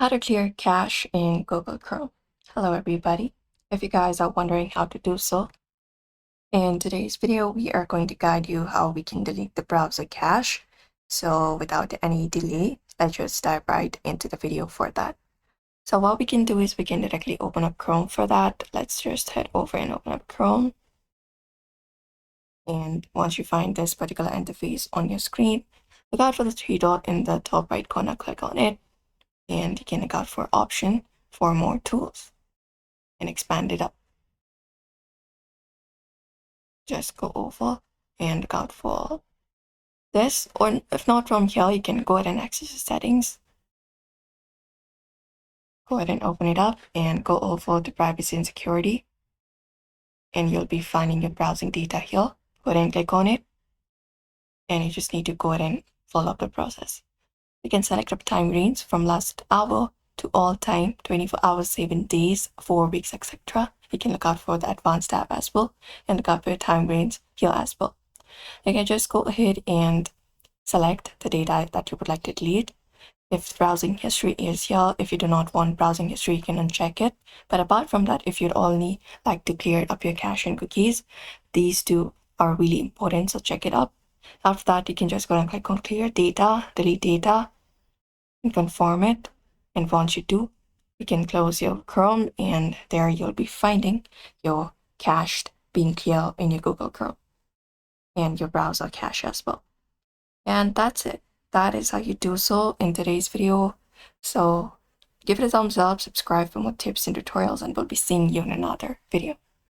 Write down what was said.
How to clear cache in Google Chrome. Hello everybody. If you guys are wondering how to do so, in today's video we are going to guide you how we can delete the browser cache. So without any delay, let's just dive right into the video for that. So what we can do is we can directly open up Chrome for that. Let's just head over and open up Chrome. And once you find this particular interface on your screen, look out for the three dot in the top right corner, click on it. And you can look out for option for more tools and expand it up. Just go over and look out for this, or if not from here, you can go ahead and access the settings. Go ahead and open it up and go over to privacy and security. And you'll be finding your browsing data here. Go ahead and click on it. And you just need to go ahead and follow up the process. You can select up time range from last hour to all time, 24 hours, 7 days, 4 weeks, etc. You can look out for the advanced tab as well and look out for your time range here as well. You can just go ahead and select the data that you would like to delete. If browsing history is here, if you do not want browsing history, you can uncheck it. But apart from that, if you'd only like to clear up your cache and cookies, these two are really important, so check it up. After that, you can just go and click on clear data, delete data, and confirm it. And once you do, you can close your Chrome, and there you'll be finding your cache being clear in your Google Chrome and your browser cache as well. And that's it. That is how you do so in today's video. So give it a thumbs up, subscribe for more tips and tutorials, and we'll be seeing you in another video.